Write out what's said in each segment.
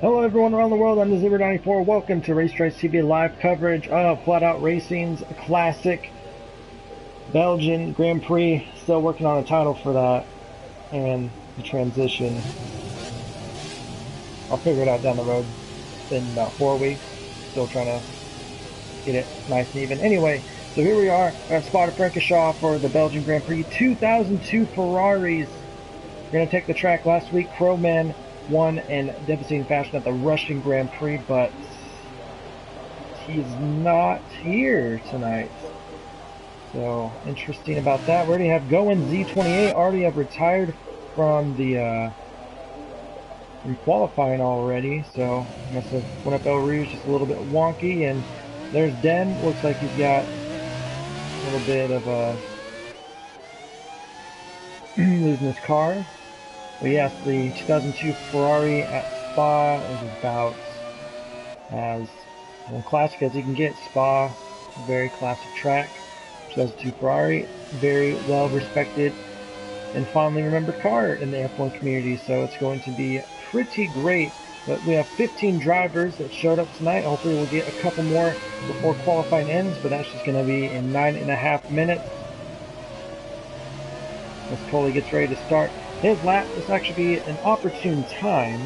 Hello everyone around the world, I'm the Zebra94. Welcome to Racetracks TV live coverage of FLATOUT Racing's classic Belgian Grand Prix. Still working on a title for that and the transition. I'll figure it out down the road. It's been about 4 weeks. Still trying to get it nice and even. Anyway, so here we are at Spa de Francorchamps for the Belgian Grand Prix. 2002 Ferraris. We're going to take the track. Last week, Crowman won in devastating fashion at the Russian Grand Prix, but he's not here tonight. So interesting about that. We already have Going Z28 already have retired from the from qualifying already, so must have went up El Rouge just a little bit wonky. And there's Den. Looks like he's got a little bit of a losing his car. But yes, the 2002 Ferrari at Spa is about as classic as you can get. Spa, very classic track. 2002 Ferrari, very well respected and fondly remembered car in the F1 community, so it's going to be pretty great. But we have 15 drivers that showed up tonight. Hopefully we'll get a couple more before qualifying ends, but that's just going to be in 9.5 minutes. As Coley gets ready to start his lap. This will actually be an opportune time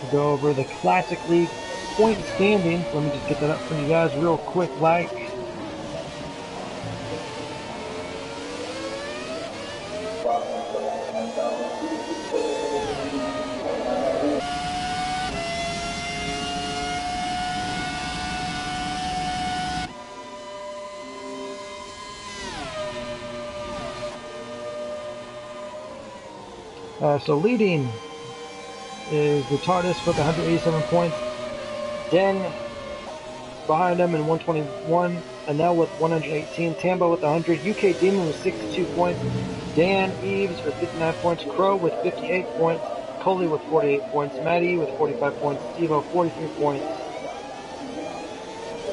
to go over the Classic League point standings. Let me just get that up for you guys real quick like. So leading is the TARDIS with 187 points. Den behind him in 121. Anel with 118. Tambo with 100. UK Demon with 62 points. Dan Eves with 59 points. Crow with 58 points. Coley with 48 points. Maddie with 45 points. Stevo 43 points.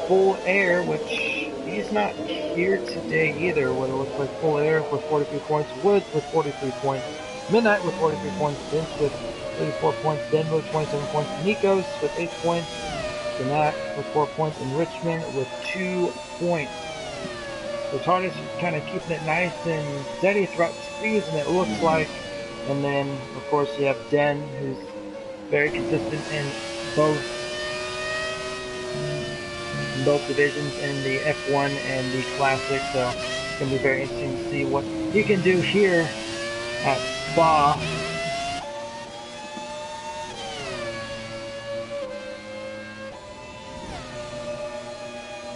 Full Air, which he's not here today either. What it looks like. Full Air with 43 points. Woods with 43 points. Midnight with 43 points, Vince with 34 points, Denver with 27 points, Nikos with 8 points, Danat with 4 points, and Richmond with 2 points. So TARDIS is kind of keeping it nice and steady throughout the season, it looks like. And then, of course, you have Den, who's very consistent in both divisions, in the F1 and the Classic. So it's going to be very interesting to see what he can do here at Spa.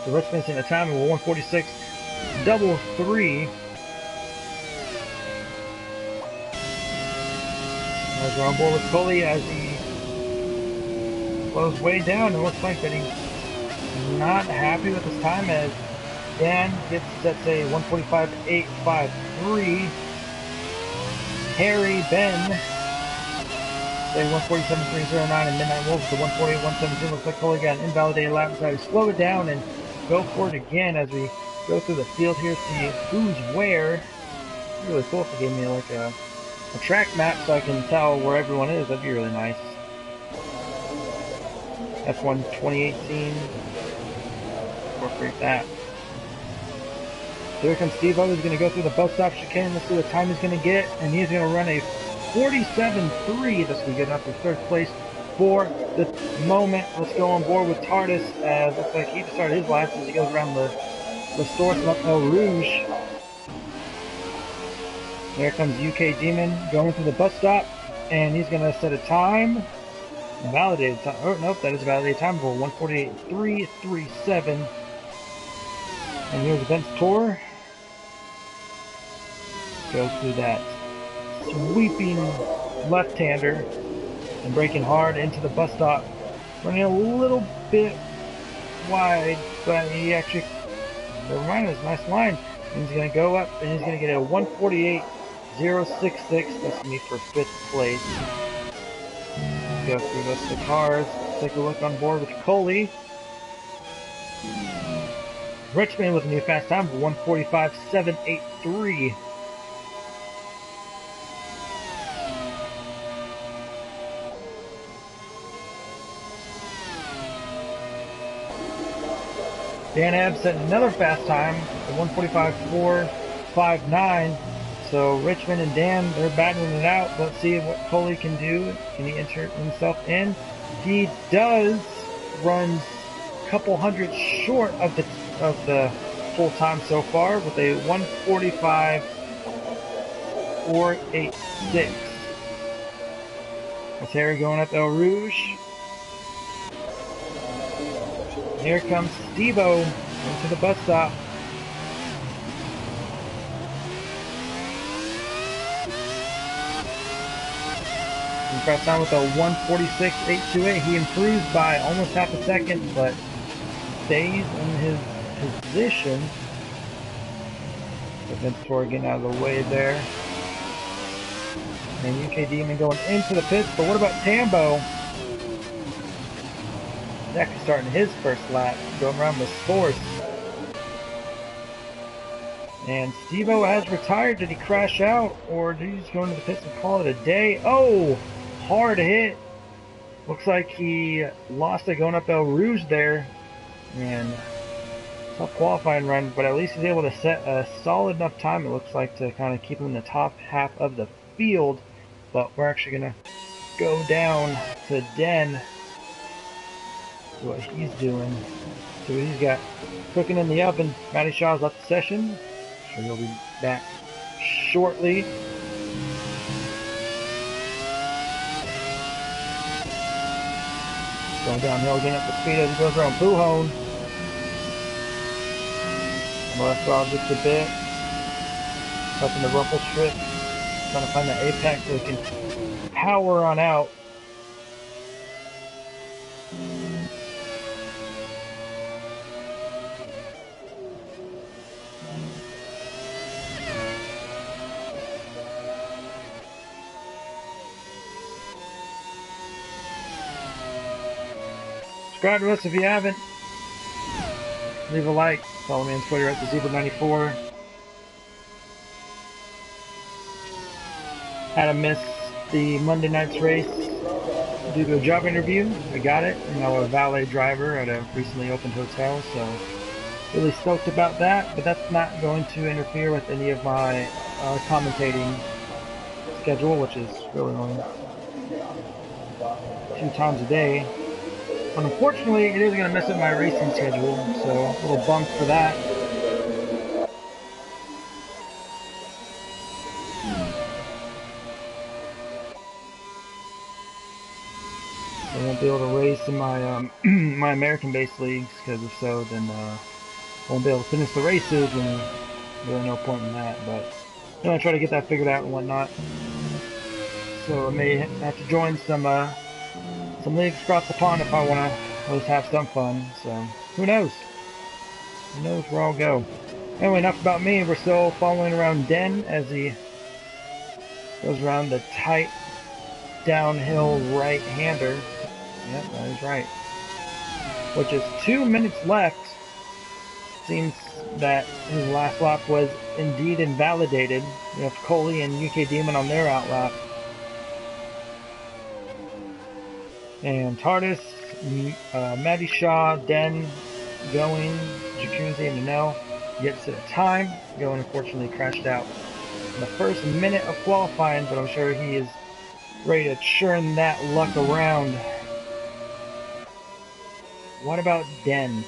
So Richmond's in a time of 146.33. As we're on board with Coley as he slows way down, it looks like that he's not happy with his time as Dan gets, let's say, 145.853. Harry, Ben, say 147.309, and Midnight Wolves to 148.117. Looks like Coley got an invalidated lap, so I slow it down and go for it again as we go through the field here, see who's where. It's really cool if they gave me like a track map so I can tell where everyone is. That'd be really nice. F1 2018. Incorporate that. Here comes Steve-O. He's going to go through the bus stop chicane. Let's see what time he's going to get. And he's going to run a 47.3. That's going to get up to third place for the moment. Let's go on board with Tardis, as looks like he just started his laps as he goes around the Source of El Rouge. There comes UK Demon going to the bus stop, and he's going to set a time. Validated time. Oh, nope, that is a validated time for 148.337. And here's Vince Tour. Goes through that sweeping left-hander and braking hard into the bus stop. Running a little bit wide, but he actually, never mind, it was a nice line. And he's going to go up and he's going to get a 148.066. That's going to be for 5th place. Go through the rest of the cars. Take a look on board with Coley. Richmond with a new fast time for 145.783. Dan Ebb set another fast time for 145.459. So Richmond and Dan, they're battling it out. Let's see what Coley can do. Can he insert himself in? He does. Runs a couple hundred short of the full time so far with a 145.486. That's Harry going up El Rouge. Here comes Steve-O into the bus stop. Fast time with a 146.828. He improves by almost half a second, but stays in his position. The Vince Tour getting out of the way there. And UK Demon going into the pits, but what about Tambo? He's actually starting his first lap, going around the Source. And Steve-O has retired. Did he crash out, or did he just go into the pits and call it a day? Oh, hard hit. Looks like he lost it going up El Rouge there. And tough qualifying run, but at least he's able to set a solid enough time, it looks like, to kind of keep him in the top half of the field. But we're actually going to go down to Den. What he's doing. So he's got cooking in the oven. Matty Shaw's left the session. So he'll be back shortly. Going downhill, getting up the speed as he goes around Pujon. On the left side just a bit. Touching the ruffle strip. Trying to find the apex so he can power on out. Subscribe to us if you haven't. Leave a like. Follow me on Twitter at TheZebra94. Had to miss the Monday night's race due to a job interview. I got it. I'm now a valet driver at a recently opened hotel, so really stoked about that. But that's not going to interfere with any of my commentating schedule, which is really only 2 times a day. But unfortunately, it is going to mess up my racing schedule, so a little bummed for that. I won't be able to race in my my American-based leagues, because if so, then I won't be able to finish the races, and really no point in that. But I'm going to try to get that figured out and whatnot. So I may have to join some leagues across the pond if I want to at least have some fun. So who knows? Who knows where I'll go? Anyway, enough about me. We're still following around Den as he goes around the tight downhill right-hander. Yep, that is right. Which is 2 minutes left. Seems that his last lap was indeed invalidated. We have Coley and UK Demon on their outlap. And Tardis, Matty Shaw, Den going, Jacuzzi and Nanel yet to set a time. Going, unfortunately, crashed out in the first minute of qualifying, but I'm sure he is ready to churn that luck around What about Den?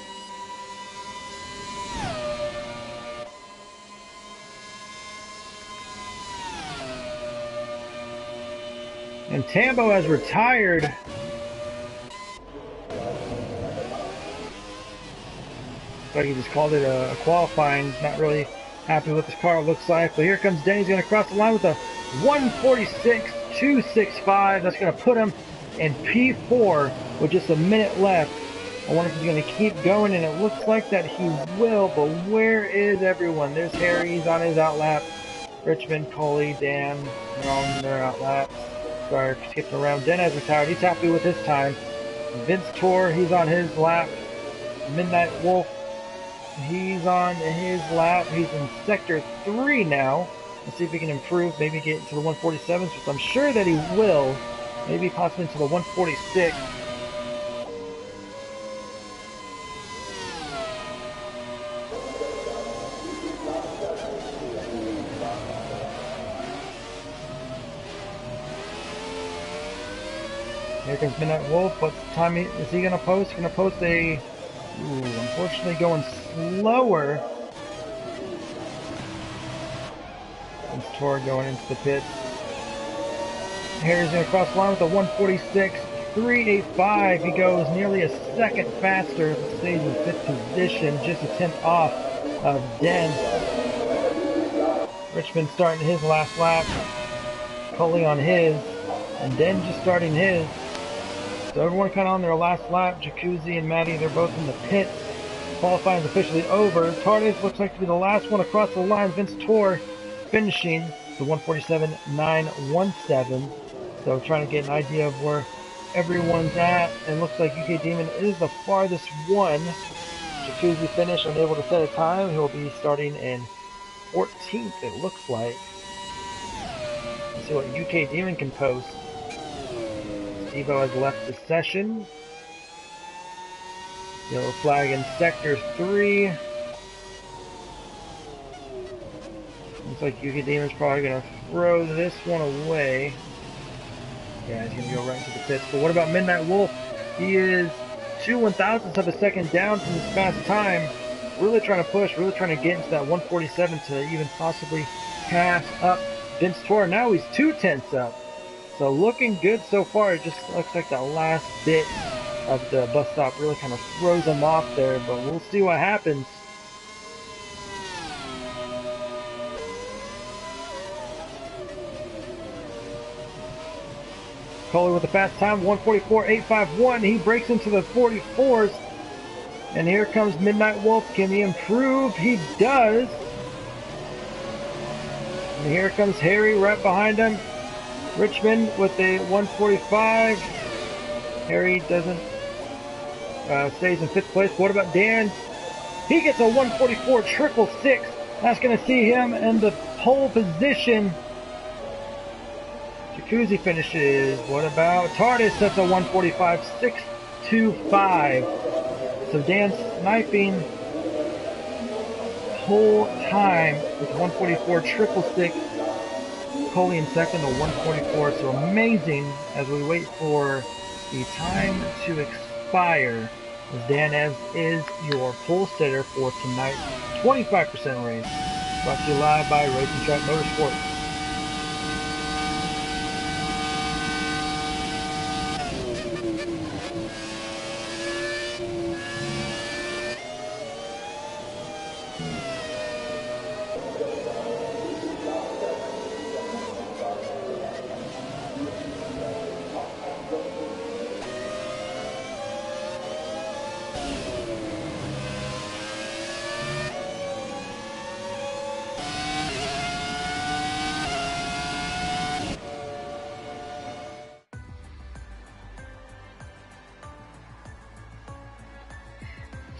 And Tambo has retired. Like he just called it a qualifying. He's not really happy with his car, it looks like. But here comes Denny. He's going to cross the line with a 146.265. That's going to put him in P4 with just a minute left. I wonder if he's going to keep going, and it looks like that he will. But where is everyone? There's Harry. He's on his outlap. Richmond, Coley, Dan, they're on their outlap. Sorry, skipping around. Den has retired. He's happy with his time. Vince Tor, he's on his lap. Midnight Wolf, he's on his lap. He's in sector 3 now. Let's see if he can improve. Maybe get into the 147s, which I'm sure that he will. Maybe possibly into the 146. Here comes Midnight Wolf. What time is he going to post? He's going to post a... Ooh, unfortunately going slower. This Tor going into the pits. Harry's going to cross the line with a 146.385. He goes nearly a second faster. Stays in 5th position, just a 10th off of Den. Richmond starting his last lap. Coley on his. And Den just starting his. So everyone kind of on their last lap. Jacuzzi and Maddie, they're both in the pits. Qualifying is officially over. Tardis looks like to be the last one across the line. Vince Tor finishing the 147.917. So trying to get an idea of where everyone's at. And looks like UK Demon is the farthest one. Jacuzzi finished, unable to set a time. He'll be starting in 14th, it looks like. Let's see what UK Demon can post. Evo has left the session. Yellow flag in sector 3. Looks like UK Demon's probably going to throw this one away. Yeah, he's going to go right into the pits. But what about Midnight Wolf? He is 2 1,000ths of a second down from his fast time. Really trying to push, really trying to get into that 147 to even possibly pass up Vince Tor. Now he's 2/10 up. So looking good so far. It just looks like that last bit of the bus stop really kind of throws him off there, but we'll see what happens. Coley with a fast time, 144.851. He breaks into the 44s. And here comes Midnight Wolf. Can he improve? He does. And here comes Harry right behind him. Richmond with a 145. Harry doesn't stays in 5th place. What about Dan? He gets a 144.666. That's going to see him in the pole position. Jacuzzi finishes. What about Tardis? That's a 145.625. So Dan sniping whole time with 144.666. Coley in second to 144. So amazing as we wait for the time to expire. As Dan is your pole sitter for tonight's 25% race. Brought to you live by Racing Track Motorsports.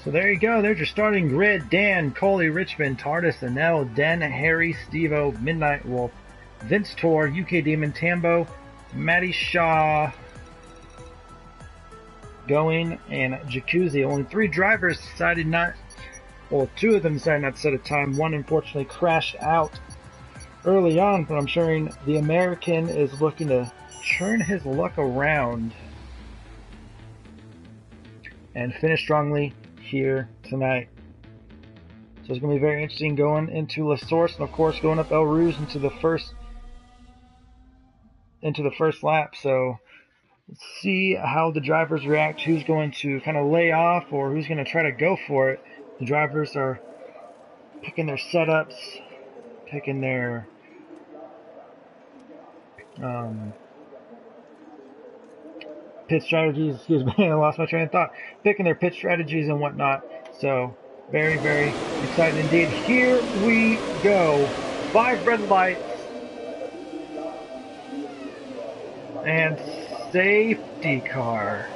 So there you go. There's your starting grid. Dan, Coley, Richmond, Tardis, Anel, Den, Harry, Stevo, Midnight Wolf, Vince Tor, UK Demon, Tambo, Matty Shaw going, and Jacuzzi. Only 3 drivers decided not, well, 2 of them decided not to set a time. One unfortunately crashed out early on, but I'm sure the American is looking to turn his luck around. and finish strongly here tonight. So it's going to be very interesting going into La Source, and of course going up El Rouge into the first lap. So let's see how the drivers react, who's going to kind of lay off or who's going to try to go for it. The drivers are picking their setups, picking their pit strategies. Excuse me, I lost my train of thought. Picking their pit strategies and whatnot. So very, very excited indeed. Here we go. 5 red lights and safety car.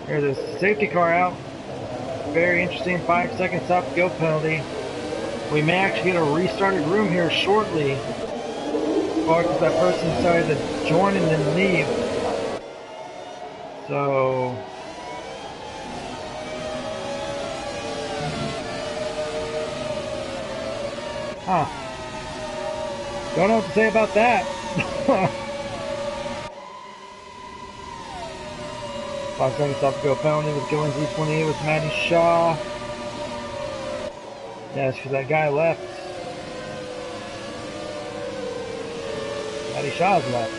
There's a safety car out. Very interesting. 5-second stop go penalty. We may actually get a restarted room here shortly. Or because that person decided to join and then leave. So don't know what to say about that. 5-second stop go penalty with Gillens E28 with Matty Shaw. Yeah, it's because that guy left. Matty Shaw's left.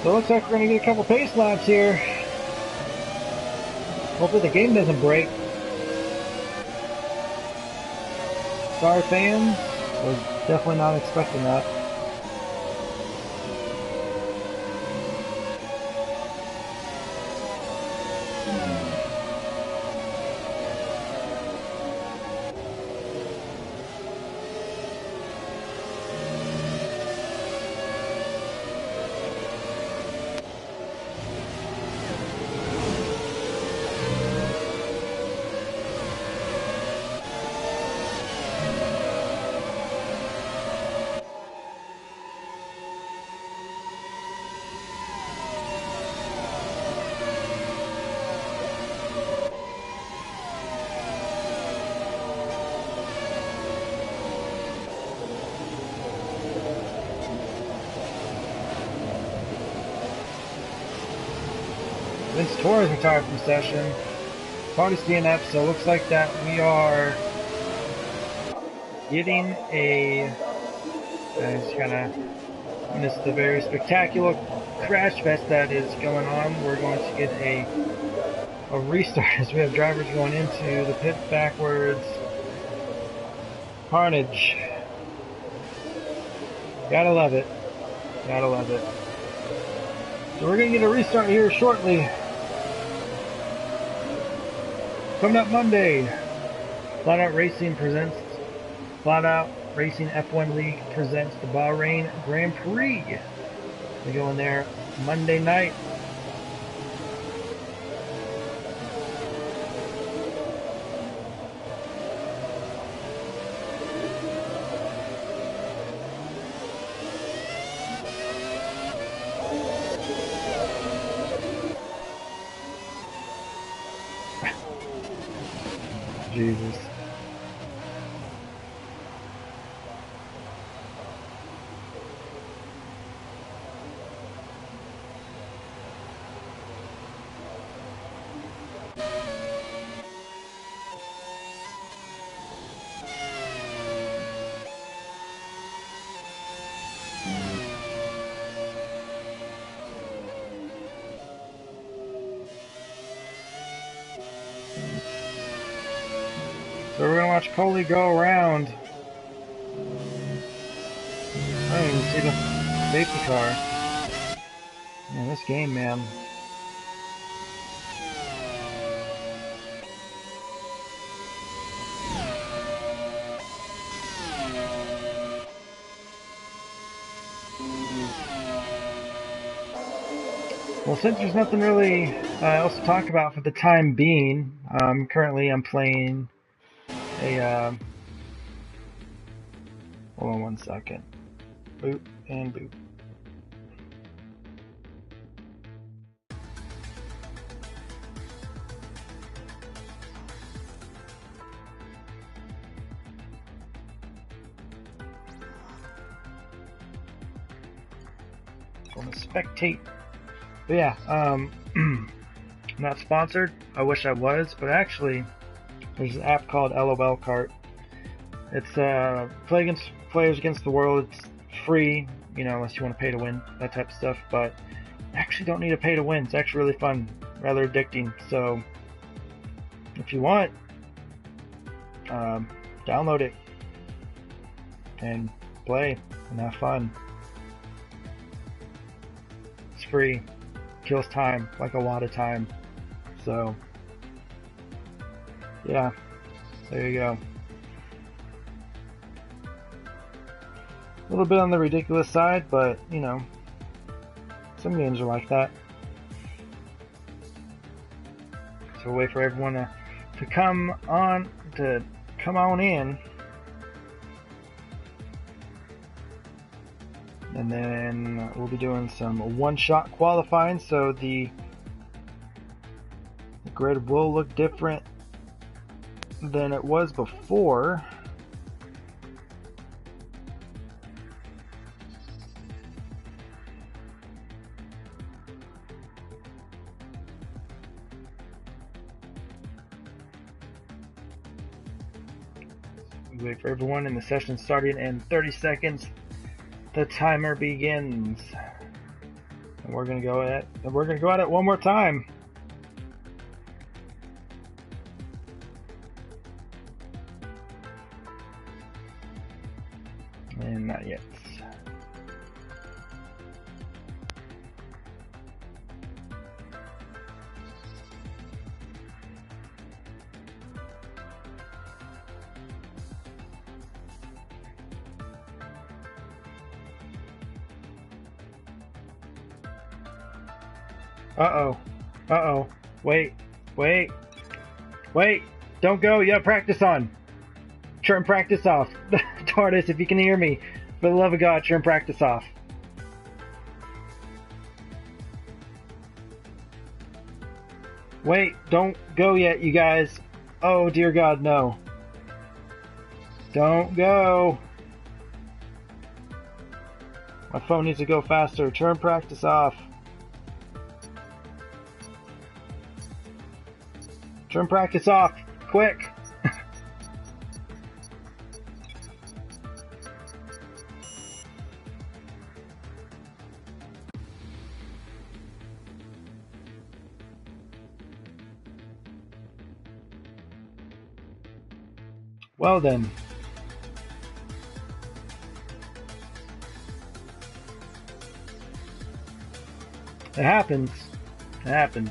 So it looks like we're going to get a couple pace laps here. Hopefully the game doesn't break. Sorry fans, was definitely not expecting that. Vince Torres retired from session. Party's DNF, so it looks like that we are getting a, just kind of missed the very spectacular crash fest that is going on. We're going to get a restart as we have drivers going into the pit backwards. Carnage. Gotta love it. Gotta love it. So we're going to get a restart here shortly. Coming up Monday, FLATOUT Racing presents FLATOUT Racing F1 League presents the Bahrain Grand Prix. We go in there Monday night. Jesus. So we're gonna watch Coley go around. I don't even see the safety car. Man, this game, man. Well, since there's nothing really else to talk about for the time being, currently I'm playing a, hold on one second. Boop and boop. want to spectate. But yeah, I'm not sponsored. I wish I was, but actually, there's an app called LOL Kart. It's Players Against the World. It's free, you know, unless you want to pay to win, that type of stuff. But you actually don't need to pay to win. It's actually really fun, rather addicting. So if you want, download it and play and have fun. It's free. Kills time, like a lot of time. So yeah, there you go. A little bit on the ridiculous side, but you know, some games are like that. So we'll wait for everyone to come on in, and then we'll be doing some one-shot qualifying. So the grid will look different than it was before. Wait for everyone, and the session starting in 30 seconds. The timer begins, and we're gonna go at it one more time. And not yet. Uh-oh. Wait. Don't go. You have practice on. Turn practice off. TARDIS, if you can hear me, for the love of God, turn practice off. Wait, don't go yet, you guys. Oh, dear God, no. Don't go. My phone needs to go faster. Turn practice off. Turn practice off, quick! Well then. It happens. It happens.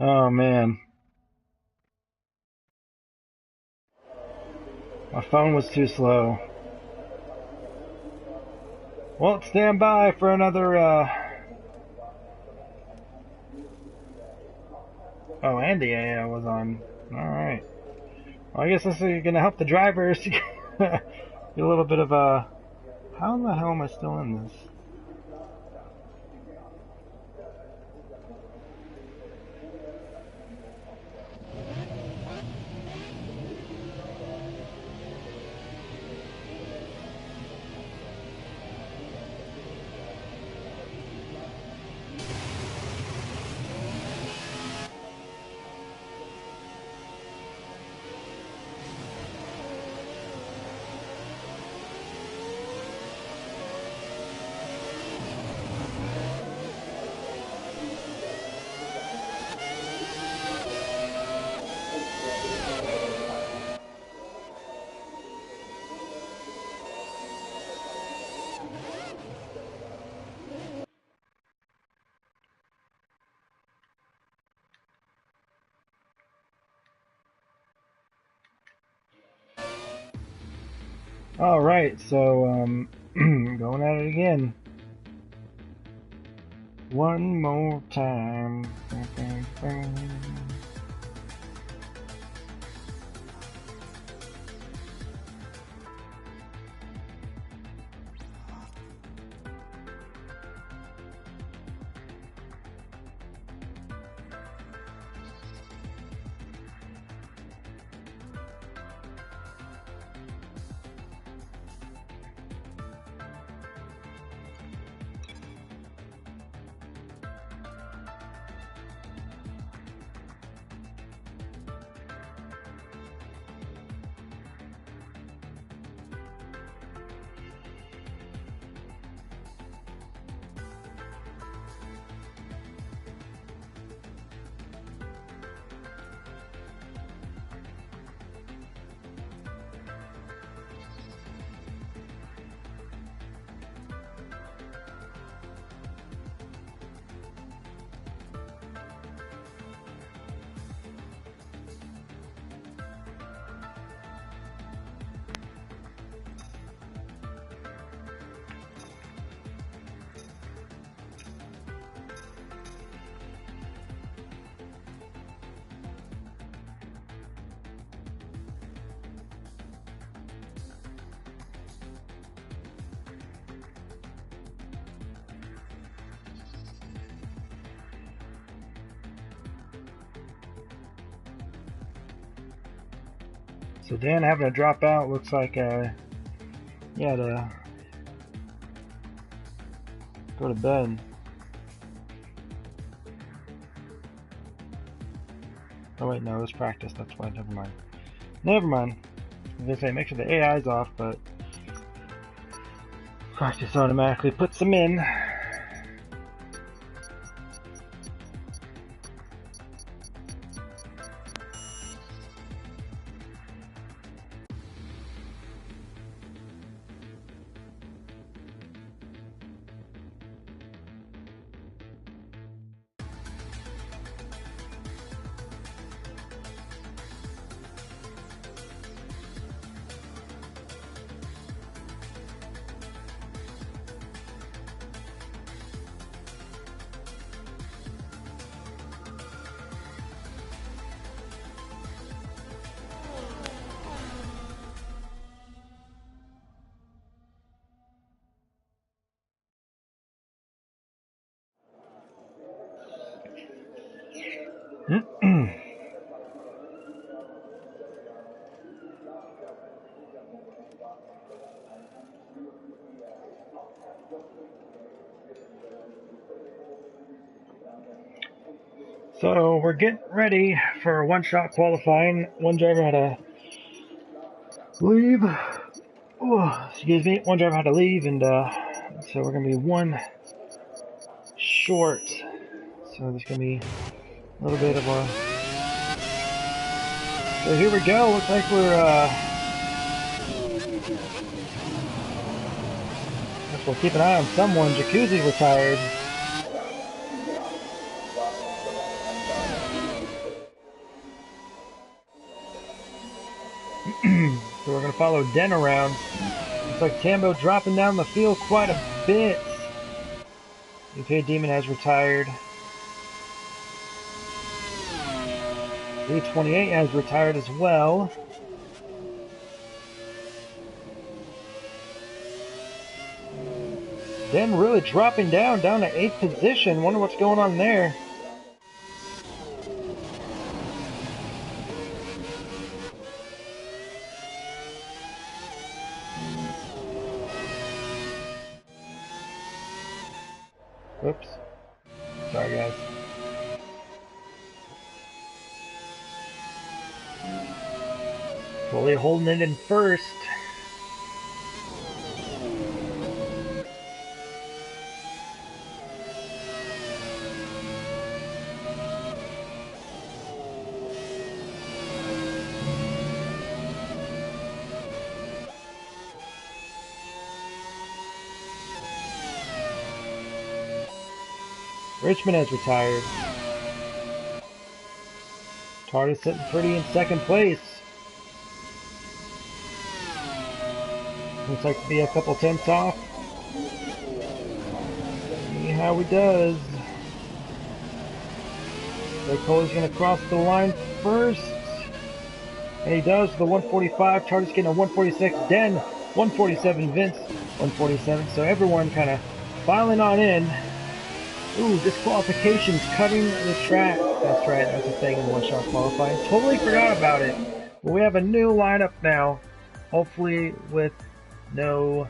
Oh man. My phone was too slow. Well, stand by for another oh, and the AI was on. Alright. Well, I guess this is gonna help the drivers to get a little bit of a... How in the hell am I still in this? Alright, so, going at it again. One more time. So Dan having to drop out. Looks like he had to go to bed. Oh wait, no, it was practice. That's why. Never mind. Never mind. I was gonna say make sure the AI's off, but practice automatically puts them in. So we're getting ready for one-shot qualifying. One driver had to leave. Oh, excuse me. One driver had to leave, and so we're gonna be one short. So there's gonna be a little bit of a. So here we go. Looks like we'll keep an eye on someone. Jacuzzi retired. So we're going to follow Den around. Looks like Tambo dropping down the field quite a bit. UK Demon has retired. Z28 has retired as well. Den really dropping down to 8th position. Wonder what's going on there. Oops. Sorry, guys. Fully holding it in first. Richmond has retired. TARDIS sitting pretty in second place. Looks like to be a couple tenths off. See how he does. So Cole's going to cross the line first. And he does. The 145. TARDIS getting a 146. Den 147. Vince 147. So everyone kind of filing on in. Ooh, disqualifications cutting the track. That's right, that's a thing in one-shot qualifying. Totally forgot about it. But we have a new lineup now. Hopefully with no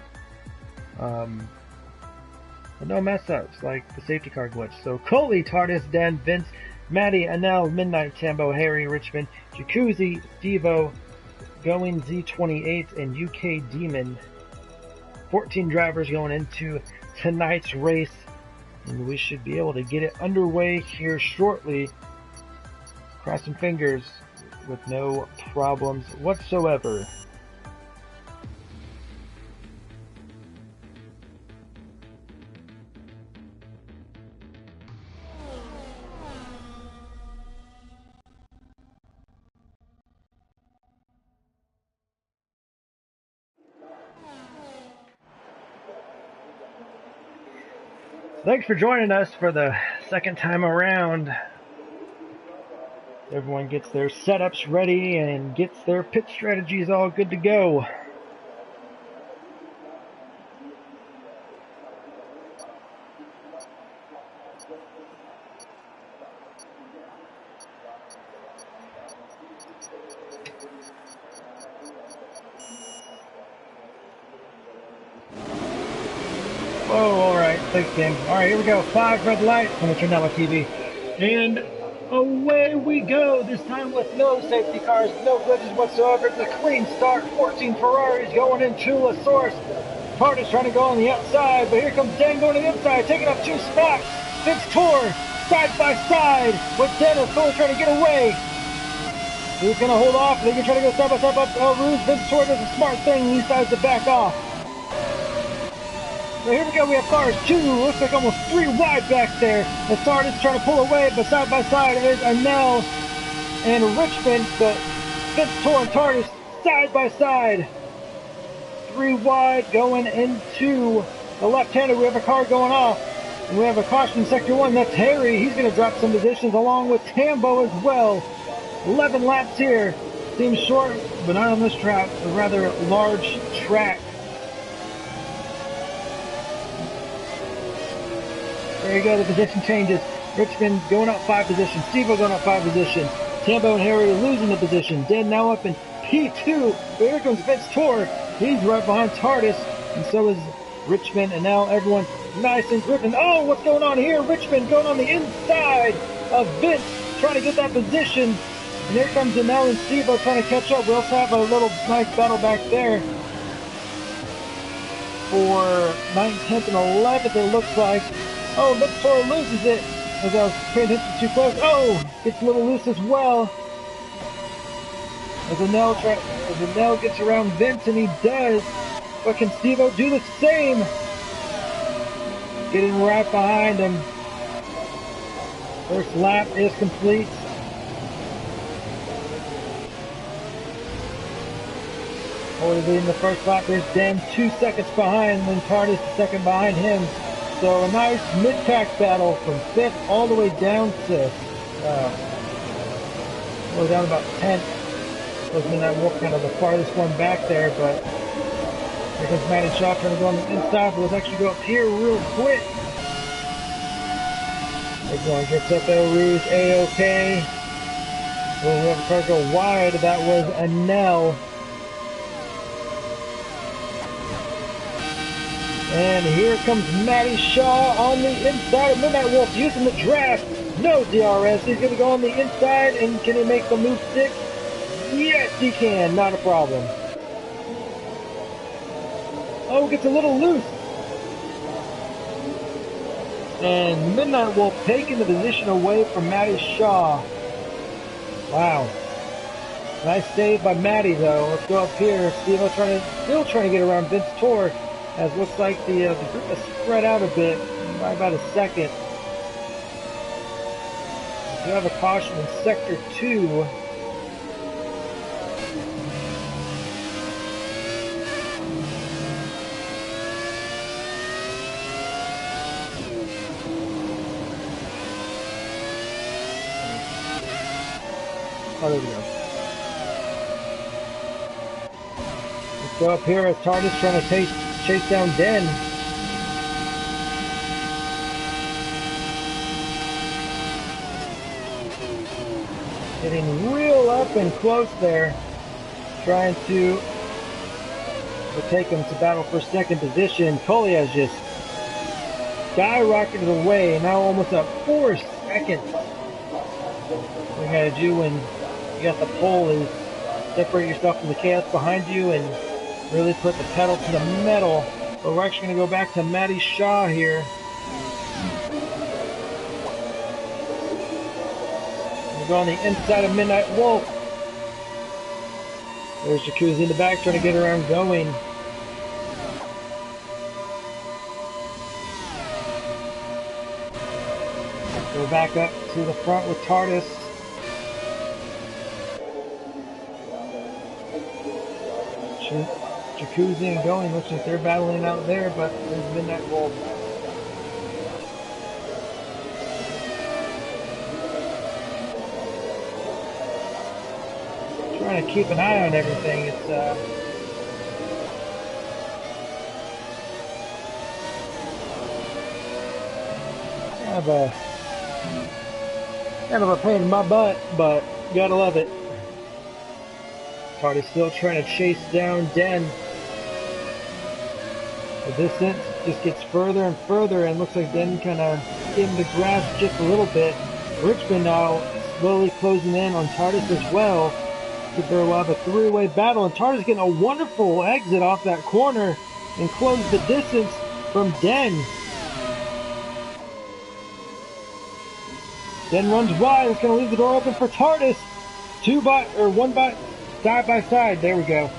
mess-ups like the safety car glitch. So Coley, TARDIS, Den, Vince, Maddie, Anel, Midnight, Tambo, Harry, Richmond, Jacuzzi, Devo, Going Z28, and UK Demon. 14 drivers going into tonight's race. And we should be able to get it underway here shortly. Crossing fingers with no problems whatsoever. Thanks for joining us for the second time around. Everyone gets their setups ready and gets their pit strategies all good to go. Thanks, Tim. Alright, here we go. 5 red lights. I'm going to turn down my TV. And away we go. This time with no safety cars, no glitches whatsoever. It's a clean start. 14 Ferraris going into La Source. Tardis trying to go on the outside, but here comes Den going to the inside, taking up 2 spots. Vince Tour, side by side, with Den is fully trying to get away. Who's going to hold off? They can try to go side by side up Rouge. Vince Tour does a smart thing, he decides to back off. So here we go, we have cars 2, looks like almost 3 wide back there. The Tardis trying to pull away, but side by side is Anel and Richmond, but Vince Tour and Tardis side by side. 3 wide going into the left-hander. We have a car going off. And we have a caution in Sector 1. That's Harry. He's going to drop some positions along with Tambo as well. 11 laps here. Seems short, but not on this track. A rather large track. There you go. The position changes. Richmond going up 5 positions. Steve-O going up 5 positions. Tambo and Harry losing the position. Den now up in P2. But here comes Vince Tour. He's right behind Tardis, and so is Richmond, and now everyone's nice and gripping. Oh, what's going on here? Richmond going on the inside of Vince, trying to get that position. And here comes Anel and Steve-O trying to catch up. We also have a little nice battle back there for 9th, 10th, and 11th, it looks like. Oh, Vince Tour loses it as I was paying attention too close. Oh, gets a little loose as well. As Anel gets around Vince, and he does. But can Steve-O do the same? Getting right behind him. First lap is complete. Already leading the first lap. There's Den 2 seconds behind, and then Tardis second behind him. So a nice mid-pack battle from 5th all the way down to down about 10th. Wasn't that Wolf kind of the farthest one back there, but here comes Matty Shaw trying to go on the inside, but let's actually go up here real quick. Everyone gets up there, Rouge, A-OK. We'll have a car go wide, that was Anel. And here comes Matty Shaw on the inside of Midnight Wolf using the draft. No DRS, he's going to go on the inside, and can he make the move 6? Yes, he can. Not a problem. Oh, gets a little loose. And Midnight Wolf taking the position away from Matty Shaw. Wow. Nice save by Matty, though. Let's go up here. Steve-O still trying to get around Vince Tour, as looks like the group has spread out a bit by about a second. We have a caution in Sector 2. Oh, there we go. Let's go up here as Tardis trying to chase down Den. Getting real up and close there. Trying to take him to battle for second position. Coley has just skyrocketed away. Now almost at 4 seconds. What you gotta do when you got the pole is separate yourself from the chaos behind you and really put the pedal to the metal. But we're actually gonna go back to Matty Shaw here. We'll go on the inside of Midnight Wolf. There's Jacuzzi in the back trying to get around going. Go back up to the front with Tardis. Jacuzzi and going, looks like they're battling out there, but there's Midnight Wolf. Trying to keep an eye on everything. It's kind of a pain in my butt, but gotta love it. Tardis still trying to chase down Den. The distance just gets further and further, and looks like Den kind of getting the grasp just a little bit. Richmond now slowly closing in on TARDIS as well. Could very well have a three-way battle, and TARDIS getting a wonderful exit off that corner and close the distance from Den. Den runs wide. It's going to leave the door open for TARDIS. One side by side. There we go.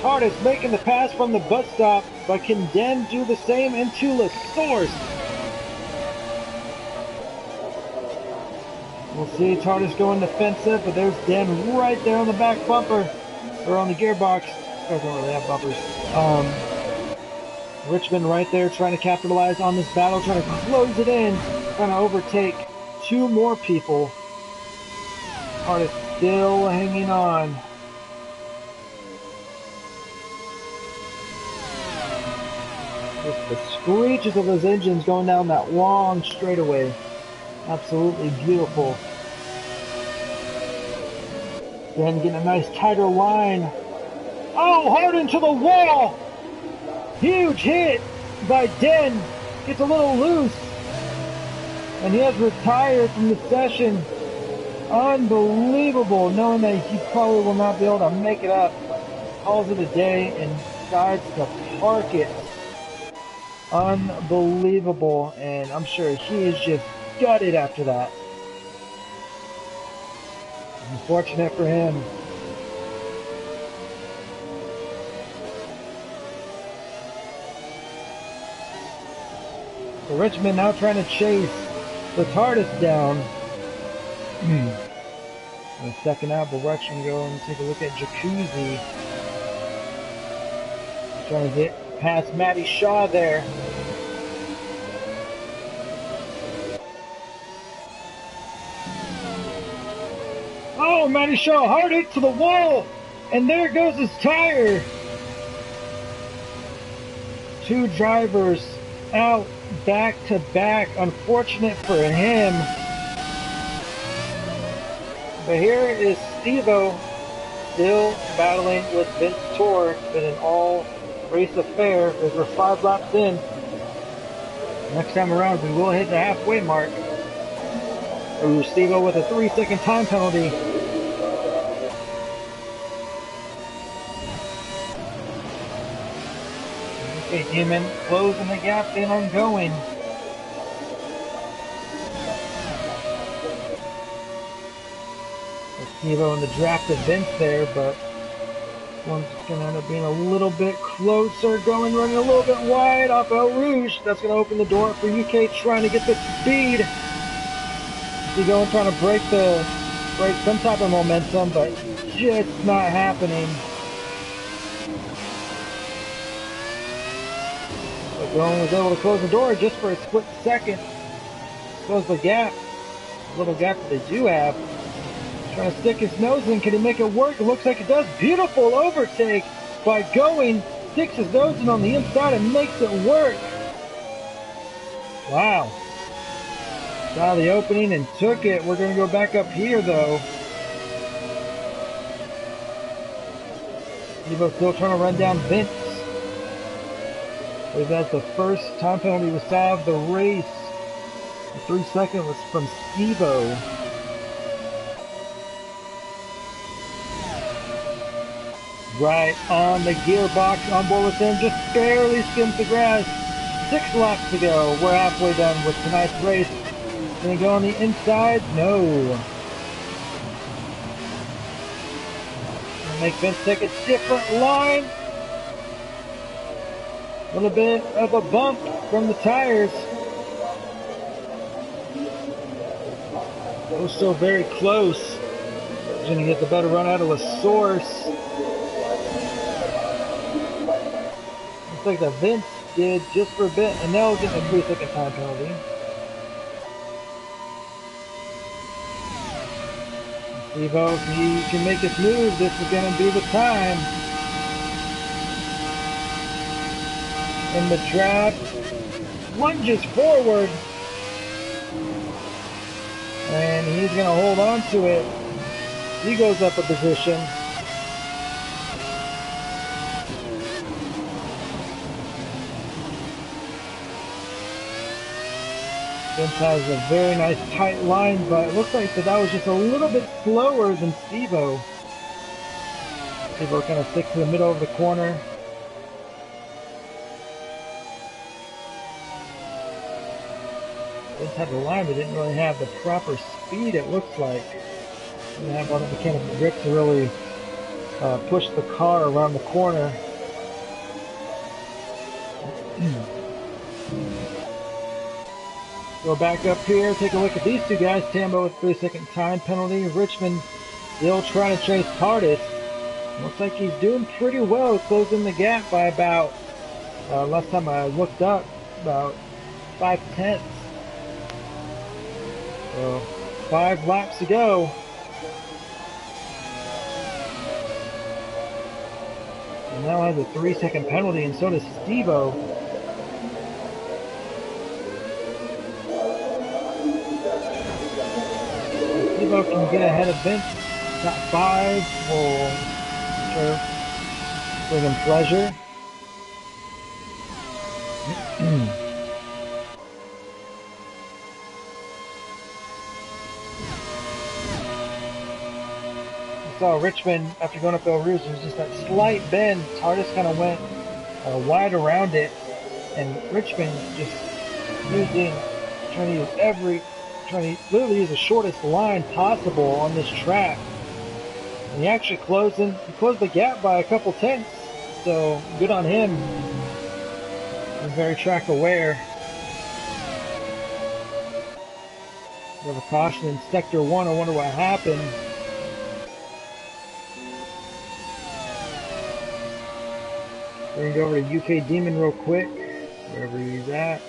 TARDIS making the pass from the bus stop, but can Den do the same into the source? We'll see TARDIS going defensive, but there's Den right there on the back bumper, or on the gearbox. I don't really have bumpers. Richmond right there trying to capitalize on this battle, trying to close it in, trying to overtake two more people. TARDIS still hanging on. Just the screeches of those engines going down that long straightaway. Absolutely beautiful. Then getting a nice tighter line. Oh, hard into the wall! Huge hit by Den. Gets a little loose. And he has retired from the session. Unbelievable, knowing that he probably will not be able to make it up. Calls it a day and decides to park it. Unbelievable, and I'm sure he is just gutted after that. Unfortunate for him. So Richmond now trying to chase the TARDIS down. In the second out, but we're actually going to go and take a look at Jacuzzi. Trying to get past Matty Shaw there. Oh, Matty Shaw, hard hit to the wall, and there goes his tire. Two drivers out back to back. Unfortunate for him. But here is Steve-O still battling with Vince Torr. It's been an all-race affair as we're 5 laps in. Next time around, we will hit the halfway mark. Ooh, Steve-O with a 3-second time penalty. Okay, Demon closing the gap in on going. Steve-O in the draft event there, but one's going to end up being a little bit closer, running a little bit wide off El Rouge. That's going to open the door for UK trying to get the speed. Steve-O trying to break some type of momentum, but just not happening. But Golan was able to close the door just for a split second. Close the gap, a little gap that they do have. Trying to stick his nose in. Can he make it work? It looks like it does. Beautiful overtake by Going. Sticks his nose in on the inside and makes it work. Wow. Saw the opening and took it. We're going to go back up here though. Steve-O still trying to run down Vince. I believe that's the first time penalty we saw of the race. The 3 second was from Steve-O. Right on the gearbox, on board with him, just barely skims the grass. 6 laps to go. We're halfway done with tonight's race. Gonna go on the inside? No. Gonna make Vince take a different line. A little bit of a bump from the tires. Oh, still very close. He's gonna get the better run out of the source. Looks like the Vince did just for a bit, and now we're getting a 3 second time penalty. Steve-O, if he can make this move, this is going to be the time. In the trap, lunges forward, and he's going to hold on to it. He goes up a position. Vince has a very nice tight line, but it looks like that was just a little bit slower than Steve-O. Steve-O kind of sticks to the middle of the corner. Vince had the line, but didn't really have the proper speed, it looks like. Didn't have all the mechanical grip to really push the car around the corner. Go back up here, take a look at these two guys. Tambo with 3-second time penalty. Richmond still trying to chase TARDIS. Looks like he's doing pretty well, closing the gap by about, last time I looked up, about 5/10. So 5 laps to go. And now has a 3-second penalty, and so does Steve-O. Steve-O can get ahead of Vince. Top 5 will sure bring him pleasure. Saw Richmond after going up Eau Rouge. There was just that slight bend. TARDIS kind of went wide around it, and Richmond just trying to literally use the shortest line possible on this track. And he actually closed the gap by a couple tenths. So good on him. He's very track aware. We have a caution in sector 1. I wonder what happened. We're going to go over to UK Demon real quick, wherever he's at.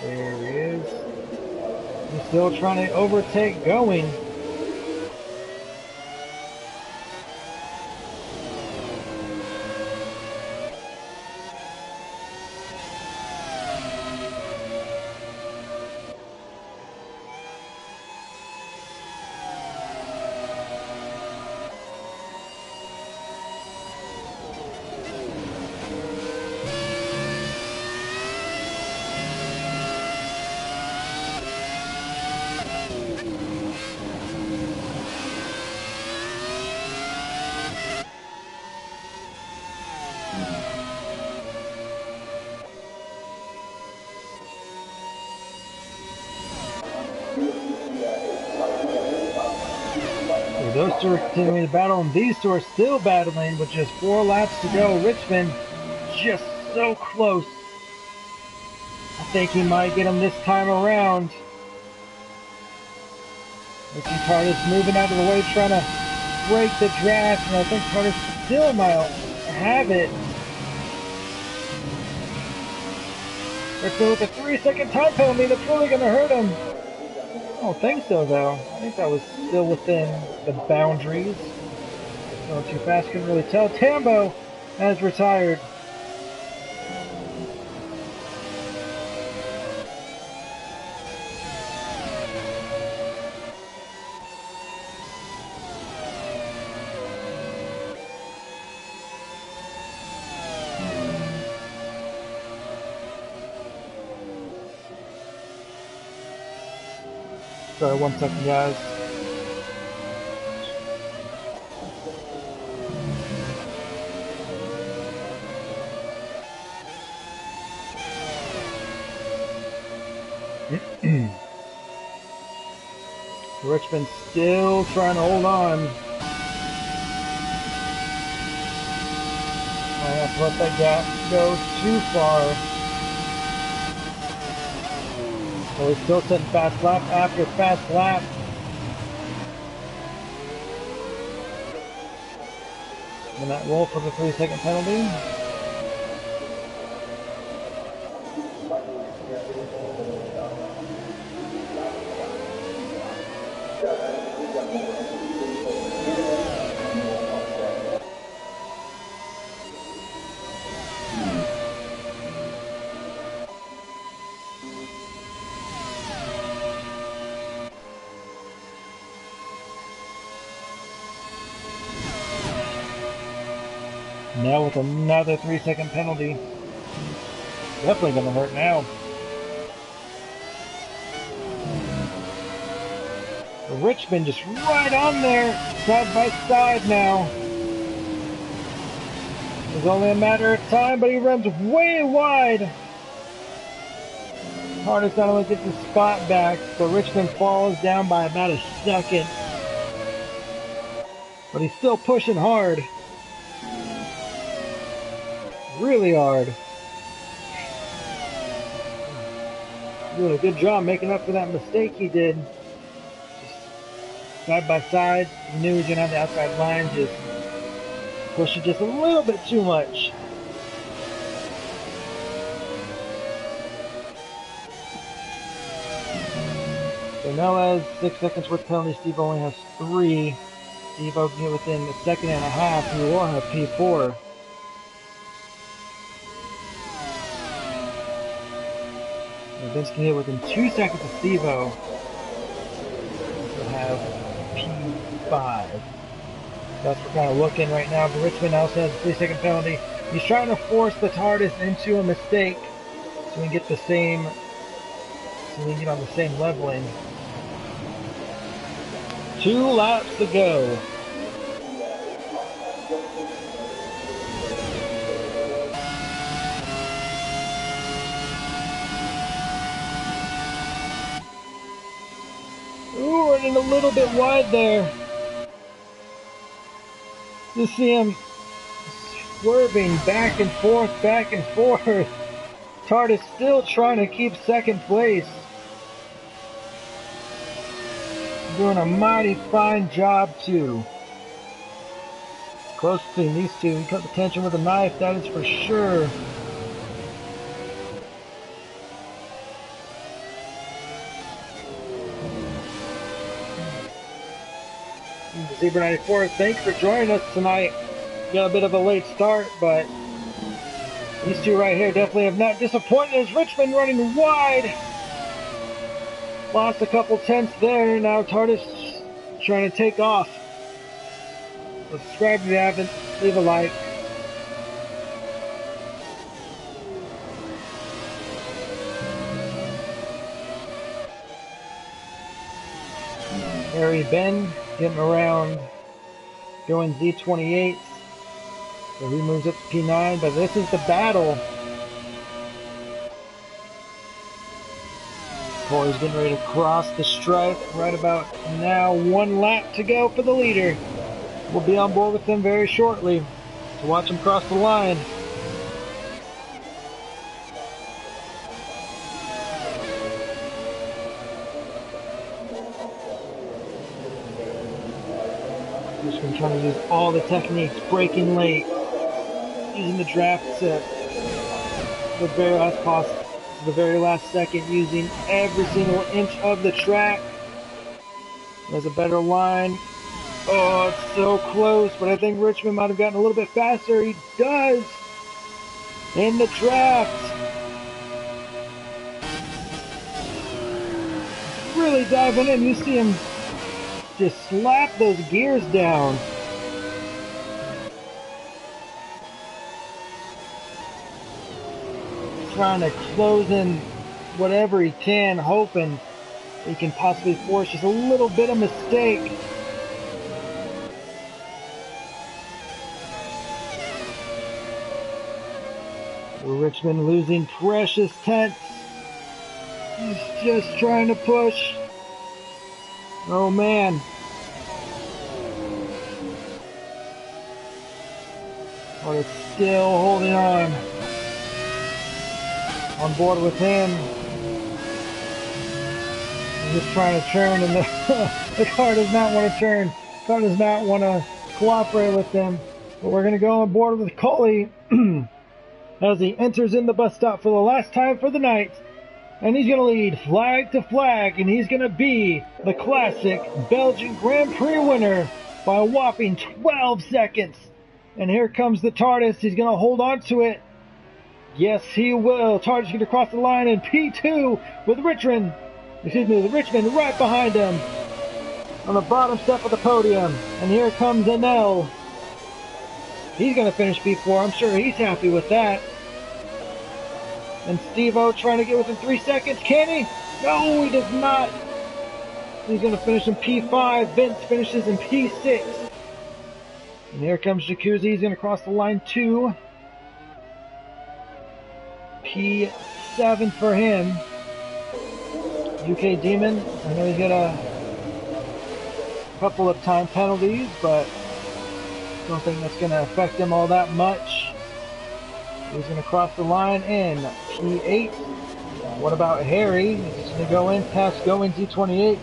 There he is. He's still trying to overtake going. Those two are continuing to battle, and these two are still battling with just 4 laps to go. Richmond just so close. I think he might get him this time around. I see TARDIS moving out of the way, trying to break the draft, and I think TARDIS still might have it. Let's go with a 3-second time penalty. That's really going to hurt him. I don't think so, though. I think that was still within the boundaries. Going too fast, couldn't really tell. Tambo has retired. Sorry, 1 second, guys. Richmond still trying to hold on. I have to let that gap go too far. So he's still setting fast lap after fast lap. And that roll for the 3-second penalty. Now with another 3-second penalty. Definitely gonna hurt now. Richmond just right on there, side by side now. It's only a matter of time, but he runs way wide. Hardest not only gets the spot back, but Richmond falls down by about a second. But he's still pushing hard. Really hard. Doing a good job making up for that mistake he did. Just side by side, he knew he was going to have the outside line, just pushing just a little bit too much. So Nell has 6 seconds worth of penalty. Steve only has 3. Steve can get within a second and a half. He will have P4. And Vince can hit within 2 seconds of Steve-O. He'll have P5. That's what we're kind of looking right now. But Richmond also has a 3-second penalty. He's trying to force the TARDIS into a mistake so we can get the same, so we can get on the same leveling. 2 laps to go. Ooh, running a little bit wide there. You see him swerving back and forth, back and forth. TARDIS still trying to keep second place. Doing a mighty fine job too. It's close between these two. He cut the tension with a knife, that is for sure. Zebra 94, thanks for joining us tonight. Got a bit of a late start, but these two right here definitely have not disappointed as Richmond running wide. Lost a couple tenths there. Now TARDIS trying to take off. Subscribe if you haven't. Leave a like. Harry Ben getting around, going Z28. So he moves up to P9, but this is the battle. Corey's getting ready to cross the stripe right about now. 1 lap to go for the leader. We'll be on board with them very shortly to watch him cross the line. Just been trying to use all the techniques, braking late, using the draft set, the very last second, using every single inch of the track. There's a better line. Oh, it's so close, but I think Richmond might have gotten a little bit faster. He does in the draft. Really diving in. You see him just slap those gears down. Trying to close in whatever he can, hoping he can possibly force just a little bit of mistake. Richmond losing precious tenths. He's just trying to push. Oh man. But it's still holding on. On board with him. He's just trying to turn, and the car does not want to turn. The car does not want to cooperate with them. But we're going to go on board with Coley as he enters in the bus stop for the last time for the night. And he's going to lead flag to flag, and he's going to be the classic Belgian Grand Prix winner by a whopping 12 seconds. And here comes the TARDIS. He's going to hold on to it. Yes, he will. TARDIS going to cross the line in P2 with Richmond right behind him on the bottom step of the podium. And here comes Anel. He's going to finish P4. I'm sure he's happy with that. And Steve-O trying to get within 3 seconds. Can he? No, he does not. He's going to finish in P5. Vince finishes in P6. And here comes Jacuzzi. He's going to cross the line too. P7 for him. UK Demon, I know he's got a couple of time penalties, but don't think that's going to affect him all that much. He's going to cross the line in P8. What about Harry? He's going to go in past going Z28.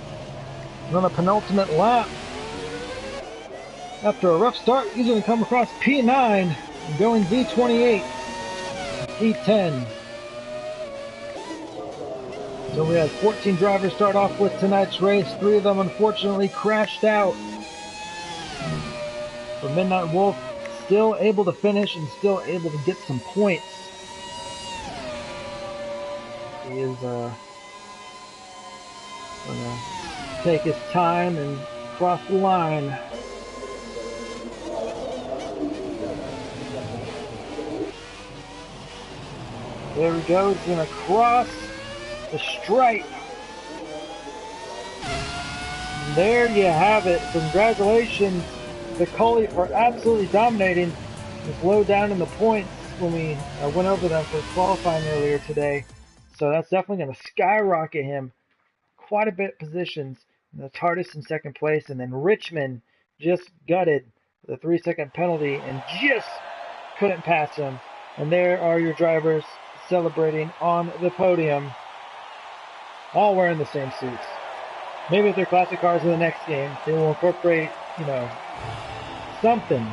He's on the penultimate lap. After a rough start, he's going to come across P9 and go in Z28. P10. So we had 14 drivers start off with tonight's race. 3 of them unfortunately crashed out. But Midnight Wolf still able to finish and still able to get some points. He is going to take his time and cross the line. There we go. He's going to cross the stripe. And there you have it. Congratulations to Cully for absolutely dominating. Was low down in the points when we went over them for qualifying earlier today. So that's definitely going to skyrocket him quite a bit positions. The TARDIS in second place, and then Richmond just gutted the 3-second penalty and just couldn't pass him. And there are your drivers celebrating on the podium, all wearing the same suits. Maybe if they're classic cars in the next game, they will incorporate, you know, something.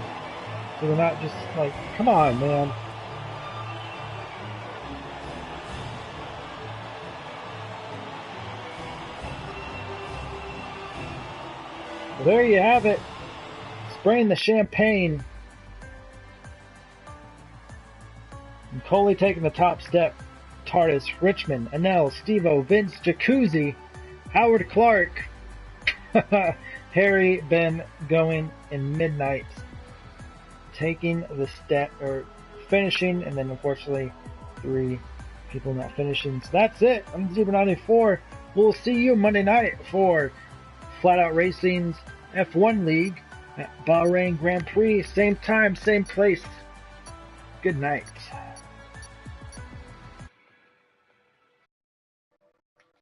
So they're not just like, come on, man. Well, there you have it. Spraying the champagne. And Coley taking the top step. TARDIS, Richmond, Anel, Stevo, Vince, Jacuzzi, Howard Clark, Harry, Ben going in Midnight, taking the step, or finishing, and then unfortunately 3 people not finishing. So that's it. I'm Zebra94. We'll see you Monday night for FLATOUT Racing's F1 League at Bahrain Grand Prix. Same time, same place. Good night.